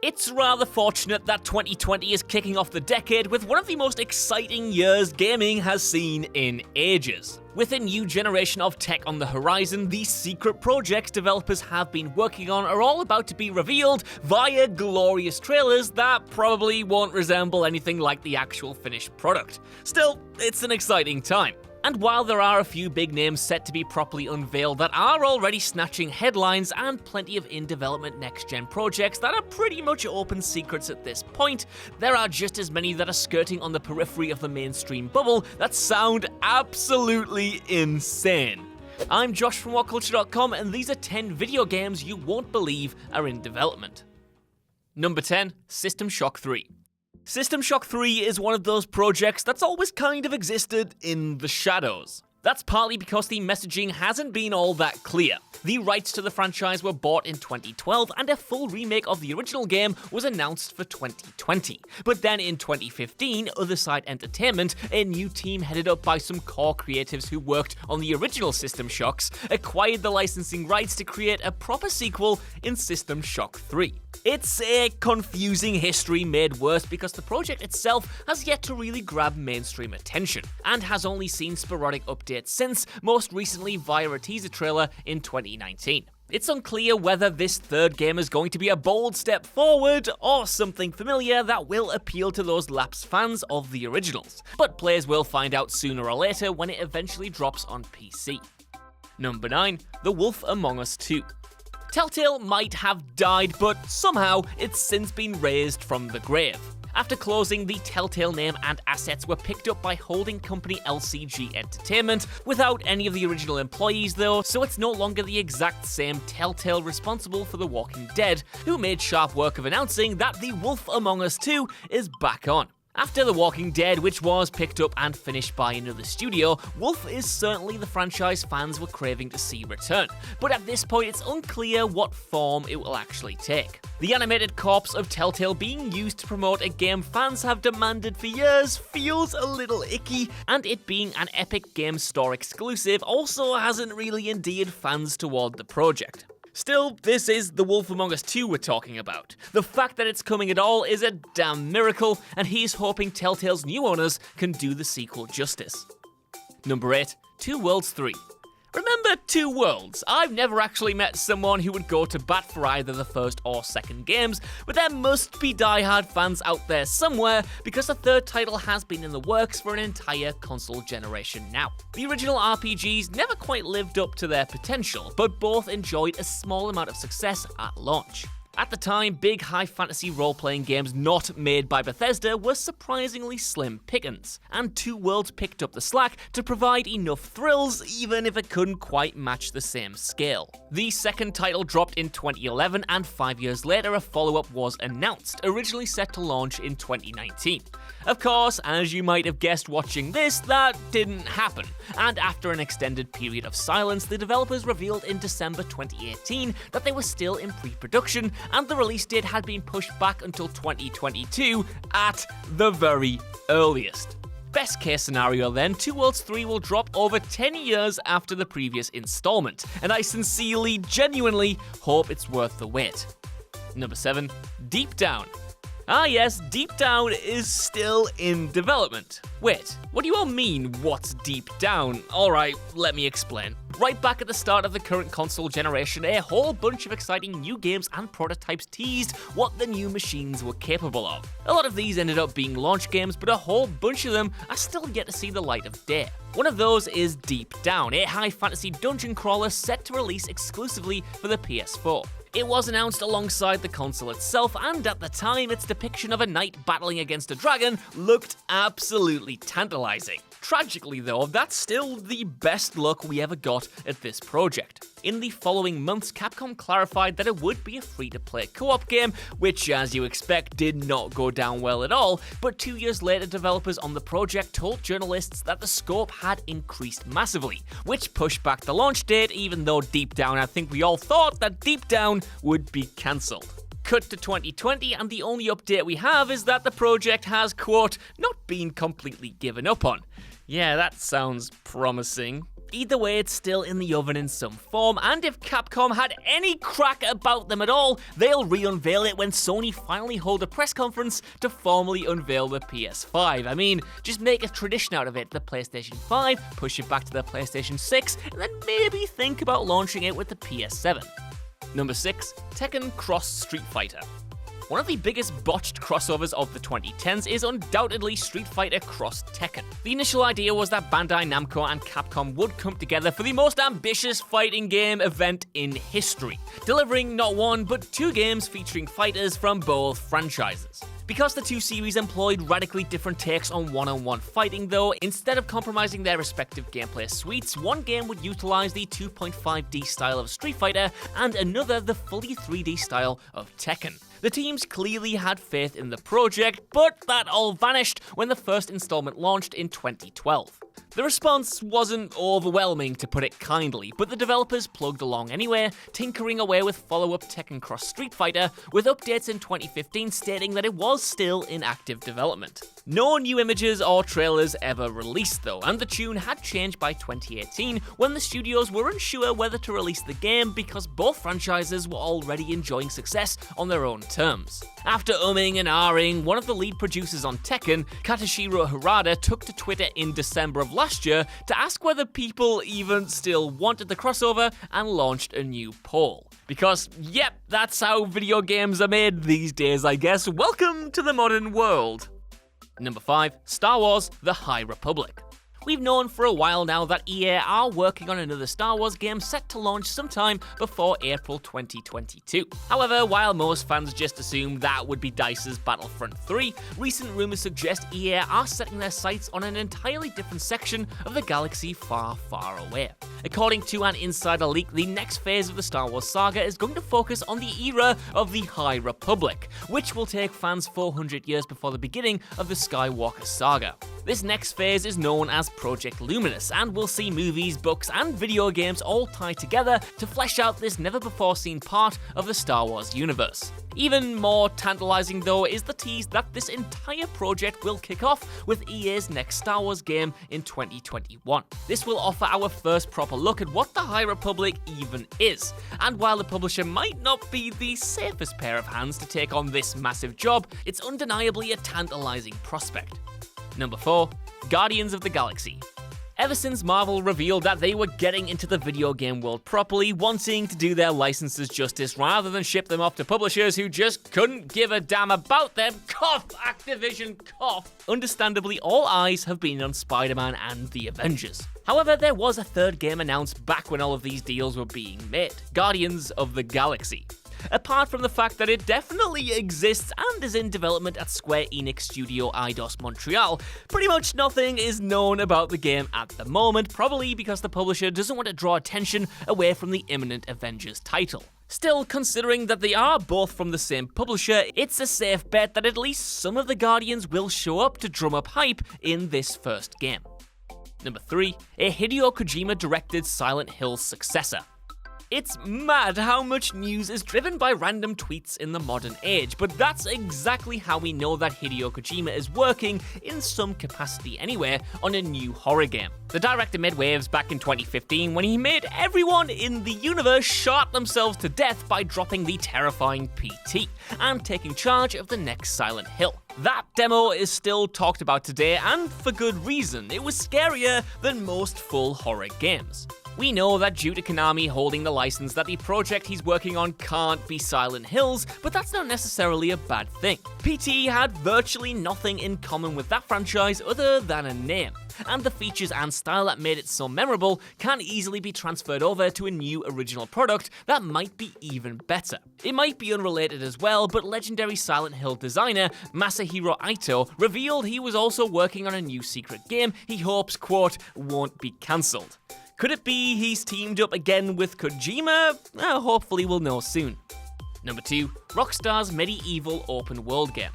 It's rather fortunate that 2020 is kicking off the decade with one of the most exciting years gaming has seen in ages. With a new generation of tech on the horizon, the secret projects developers have been working on are all about to be revealed via glorious trailers that probably won't resemble anything like the actual finished product. Still, it's an exciting time. And while there are a few big names set to be properly unveiled that are already snatching headlines and plenty of in-development next-gen projects that are pretty much open secrets at this point, there are just as many that are skirting on the periphery of the mainstream bubble that sound absolutely insane. I'm Josh from WhatCulture.com, and these are 10 video games you won't believe are in development. Number 10, System Shock 3. System Shock 3 is one of those projects that's always kind of existed in the shadows. That's partly because the messaging hasn't been all that clear. The rights to the franchise were bought in 2012, and a full remake of the original game was announced for 2020. But then in 2015, Other Side Entertainment, a new team headed up by some core creatives who worked on the original System Shocks, acquired the licensing rights to create a proper sequel in System Shock 3. It's a confusing history made worse because the project itself has yet to really grab mainstream attention, and has only seen sporadic updates since, most recently via a teaser trailer in 2019. It's unclear whether this third game is going to be a bold step forward or something familiar that will appeal to those lapsed fans of the originals, but players will find out sooner or later when it eventually drops on PC. Number 9, The Wolf Among Us 2. Telltale might have died, but somehow it's since been raised from the grave. After closing, the Telltale name and assets were picked up by holding company LCG Entertainment, without any of the original employees though, so it's no longer the exact same Telltale responsible for The Walking Dead, who made sharp work of announcing that The Wolf Among Us 2 is back on. After The Walking Dead, which was picked up and finished by another studio, Wolf is certainly the franchise fans were craving to see return, but at this point it's unclear what form it will actually take. The animated corpse of Telltale being used to promote a game fans have demanded for years feels a little icky, and it being an Epic Games Store exclusive also hasn't really endeared fans toward the project. Still, this is The Wolf Among Us 2 we're talking about. The fact that it's coming at all is a damn miracle, and he's hoping Telltale's new owners can do the sequel justice. Number 8, Two Worlds 3. Remember Two Worlds? I've never actually met someone who would go to bat for either the first or second games, but there must be die-hard fans out there somewhere because the third title has been in the works for an entire console generation now. The original RPGs never quite lived up to their potential, but both enjoyed a small amount of success at launch. At the time, big high-fantasy role-playing games not made by Bethesda were surprisingly slim pickings, and Two Worlds picked up the slack to provide enough thrills even if it couldn't quite match the same scale. The second title dropped in 2011, and 5 years later a follow-up was announced, originally set to launch in 2019. Of course, as you might have guessed watching this, that didn't happen, and after an extended period of silence, the developers revealed in December 2018 that they were still in pre-production, and the release date had been pushed back until 2022 at the very earliest. Best case scenario then, Two Worlds 3 will drop over 10 years after the previous installment, and I sincerely, genuinely hope it's worth the wait. Number 7, Deep Down. Ah yes, Deep Down is still in development. Wait, what do you all mean, what's Deep Down? Alright, let me explain. Right back at the start of the current console generation, a whole bunch of exciting new games and prototypes teased what the new machines were capable of. A lot of these ended up being launch games, but a whole bunch of them are still yet to see the light of day. One of those is Deep Down, a high-fantasy dungeon crawler set to release exclusively for the PS4. It was announced alongside the console itself, and at the time, its depiction of a knight battling against a dragon looked absolutely tantalizing. Tragically though, that's still the best luck we ever got at this project. In the following months, Capcom clarified that it would be a free-to-play co-op game, which, as you expect, did not go down well at all, but 2 years later, developers on the project told journalists that the scope had increased massively, which pushed back the launch date, even though deep down I think we all thought that Deep Down would be cancelled. Cut to 2020, and the only update we have is that the project has, quote, not been completely given up on. Yeah, that sounds promising. Either way, it's still in the oven in some form, and if Capcom had any crack about them at all, they'll re-unveil it when Sony finally hold a press conference to formally unveil the PS5. I mean, just make a tradition out of it, the PlayStation 5, push it back to the PlayStation 6, and then maybe think about launching it with the PS7. Number 6, Tekken Cross Street Fighter. One of the biggest botched crossovers of the 2010s is undoubtedly Street Fighter Cross Tekken. The initial idea was that Bandai Namco and Capcom would come together for the most ambitious fighting game event in history, delivering not one but 2 games featuring fighters from both franchises. Because the 2 series employed radically different takes on one-on-one fighting though, instead of compromising their respective gameplay suites, one game would utilize the 2.5D style of Street Fighter and another the fully 3D style of Tekken. The teams clearly had faith in the project, but that all vanished when the first installment launched in 2012. The response wasn't overwhelming, to put it kindly, but the developers plugged along anyway, tinkering away with follow-up Tekken Cross Street Fighter, with updates in 2015 stating that it was still in active development. No new images or trailers ever released though, and the tune had changed by 2018 when the studios were unsure whether to release the game because both franchises were already enjoying success on their own terms. After umming and ahhing, one of the lead producers on Tekken, Katashiro Harada, took to Twitter in December of last year to ask whether people even still wanted the crossover and launched a new poll. Because, yep, that's how video games are made these days, I guess. Welcome to the modern world. Number 5, Star Wars: The High Republic. We've known for a while now that EA are working on another Star Wars game set to launch sometime before April 2022. However, while most fans just assumed that would be DICE's Battlefront 3, recent rumors suggest EA are setting their sights on an entirely different section of the galaxy far, far away. According to an insider leak, the next phase of the Star Wars saga is going to focus on the era of the High Republic, which will take fans 400 years before the beginning of the Skywalker saga. This next phase is known as Project Luminous, and we'll see movies, books, and video games all tied together to flesh out this never-before-seen part of the Star Wars universe. Even more tantalizing though is the tease that this entire project will kick off with EA's next Star Wars game in 2021. This will offer our first proper look at what the High Republic even is, and while the publisher might not be the safest pair of hands to take on this massive job, it's undeniably a tantalizing prospect. Number 4, Guardians of the Galaxy. Ever since Marvel revealed that they were getting into the video game world properly, wanting to do their licenses justice rather than ship them off to publishers who just couldn't give a damn about them, cough, Activision, cough, understandably all eyes have been on Spider-Man and the Avengers. However, there was a third game announced back when all of these deals were being made, Guardians of the Galaxy. Apart from the fact that it definitely exists and is in development at Square Enix studio Eidos Montreal, pretty much nothing is known about the game at the moment, probably because the publisher doesn't want to draw attention away from the imminent Avengers title. Still, considering that they are both from the same publisher, it's a safe bet that at least some of the Guardians will show up to drum up hype in this first game. Number 3, a Hideo Kojima directed Silent Hill successor. It's mad how much news is driven by random tweets in the modern age, but that's exactly how we know that Hideo Kojima is working, in some capacity anyway, on a new horror game. The director made waves back in 2015 when he made everyone in the universe shot themselves to death by dropping the terrifying PT and taking charge of the next Silent Hill. That demo is still talked about today, and for good reason. It was scarier than most full horror games. We know that due to Konami holding the license that the project he's working on can't be Silent Hills, but that's not necessarily a bad thing. PT had virtually nothing in common with that franchise other than a name, and the features and style that made it so memorable can easily be transferred over to a new original product that might be even better. It might be unrelated as well, but legendary Silent Hill designer Masahiro Ito revealed he was also working on a new secret game he hopes, quote, won't be cancelled. Could it be he's teamed up again with Kojima? Hopefully we'll know soon. Number 2, Rockstar's medieval open world game.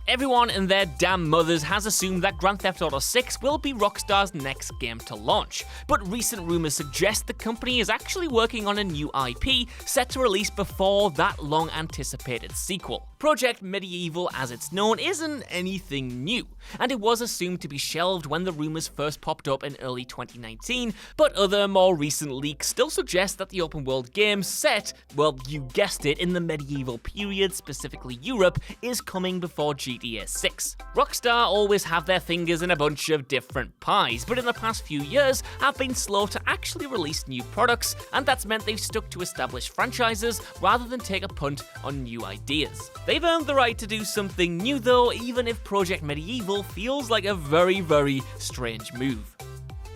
Everyone and their damn mothers has assumed that Grand Theft Auto 6 will be Rockstar's next game to launch, but recent rumors suggest the company is actually working on a new IP set to release before that long-anticipated sequel. Project Medieval, as it's known, isn't anything new, and it was assumed to be shelved when the rumors first popped up in early 2019, but other more recent leaks still suggest that the open-world game set, well, you guessed it, in the medieval period, specifically Europe, is coming before GTA 6. Rockstar always have their fingers in a bunch of different pies, but in the past few years have been slow to actually release new products, and that's meant they've stuck to established franchises rather than take a punt on new ideas. They've earned the right to do something new though, even if Project Medieval feels like a very, very strange move.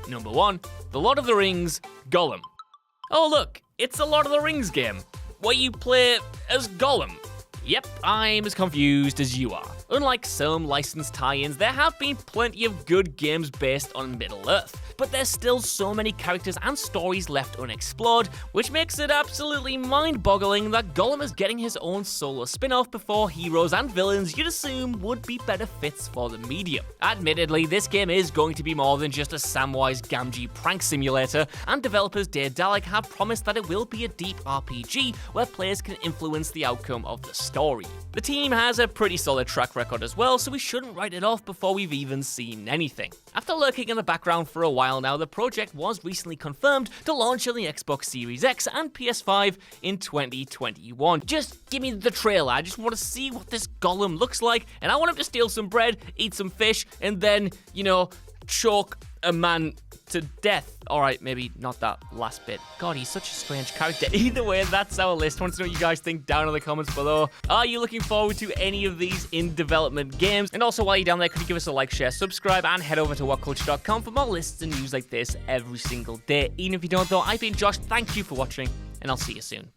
Number 1, The Lord of the Rings, Gollum. Oh look, it's a Lord of the Rings game, where you play as Gollum. Yep, I'm as confused as you are. Unlike some licensed tie-ins, there have been plenty of good games based on Middle-earth, but there's still so many characters and stories left unexplored, which makes it absolutely mind-boggling that Gollum is getting his own solo spin-off before heroes and villains you'd assume would be better fits for the medium. Admittedly, this game is going to be more than just a Samwise Gamgee prank simulator, and developers Daedalic have promised that it will be a deep RPG where players can influence the outcome of the story. The team has a pretty solid track record as well, so we shouldn't write it off before we've even seen anything. After lurking in the background for a while now, the project was recently confirmed to launch on the Xbox Series X and PS5 in 2021. Just give me the trailer, I just want to see what this Gollum looks like, and I want him to steal some bread, eat some fish, and then, choke a man to death. Alright, maybe not that last bit. God, he's such a strange character. Either way, that's our list. I want to know what you guys think down in the comments below. Are you looking forward to any of these in development games? And also, while you're down there, could you give us a like, share, subscribe, and head over to WhatCulture.com for more lists and news like this every single day. Even if you don't though, I've been Josh, thank you for watching, and I'll see you soon.